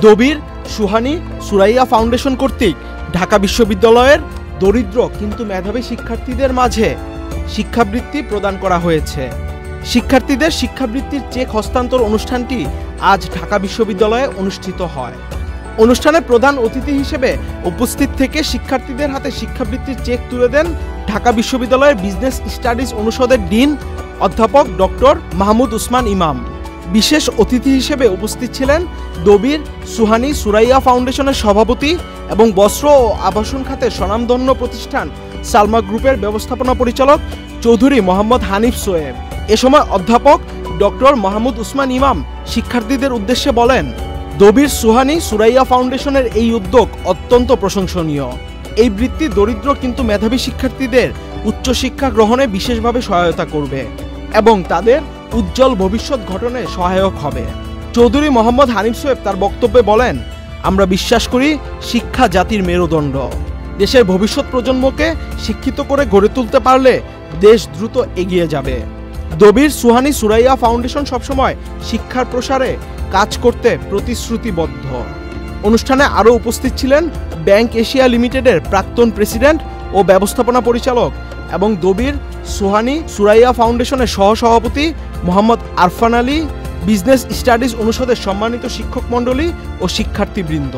Dabir Suhani Suraiya foundation কর্তৃক ঢাকা বিশ্ববিদ্যালয়ের দরিদ্র কিন্তু মেধাবী শিক্ষার্থীদের মাঝে শিক্ষাবৃত্তি প্রদান করা হয়েছে। শিক্ষার্থীদের শিক্ষাবৃত্তির চেক হস্তান্তর অনুষ্ঠানটি আজ ঢাকা বিশ্ববিদ্যালয়ে অনুষ্ঠিত হয়। অনুষ্ঠানে প্রধান অতিথি হিসেবে উপস্থিত থেকে শিক্ষার্থীদের হাতে শিক্ষাবৃত্তির চেক তুলে দেন ঢাকা বিশ্ববিদ্যালয়ের বিজনেস স্টাডিজ অনুষদের ডিন অধ্যাপক ডক্টর মাহমুদ উসমান ইমাম। বিশেষ অতিথি হিসেবে উপস্থিত ছিলেন দবির সুহানী সুরাইয়া ফাউন্ডেশনের সভাপতি এবং বস্ত্র ও আবাসন খাতের স্বনামধন্য প্রতিষ্ঠান সালমা গ্রুপের ব্যবস্থাপনা পরিচালক চৌধুরী মোহাম্মদ হানিফ সোয়েব। এ সময় অধ্যাপক ডক্টর মাহমুদ উসমান ইমাম শিক্ষার্থীদের উদ্দেশ্যে বলেন, দবির সুহানী সুরাইয়া ফাউন্ডেশনের এই উদ্যোগ অত্যন্ত প্রশংসনীয়। এই বৃত্তি দরিদ্র কিন্তু মেধাবী শিক্ষার্থীদের উচ্চশিক্ষা গ্রহণে বিশেষভাবে সহায়তা করবে এবং তাদের উজ্জ্বল ভবিষ্যৎ গঠনে সহায়ক হবে। চৌধুরী মোহাম্মদ হানিফ সোয়েব তার বক্তব্যে বলেন, আমরা বিশ্বাস করি শিক্ষা জাতির মেরুদণ্ড। দেশের ভবিষ্যৎ প্রজন্মকে শিক্ষিত করে গড়ে তুলতে পারলে দেশ দ্রুত এগিয়ে যাবে। দবির সুহানী সুরাইয়া ফাউন্ডেশন সবসময় শিক্ষার প্রসারে কাজ করতে প্রতিশ্রুতিবদ্ধ। অনুষ্ঠানে আরও উপস্থিত ছিলেন ব্যাংক এশিয়া লিমিটেডের প্রাক্তন প্রেসিডেন্ট ও ব্যবস্থাপনা পরিচালক এবং দবির সুহানী সুরাইয়া ফাউন্ডেশনের সহসভাপতি মোহাম্মদ আরফান আলী, বিজনেস স্টাডিজ অনুষদের সম্মানিত শিক্ষক মণ্ডলী ও শিক্ষার্থীবৃন্দ।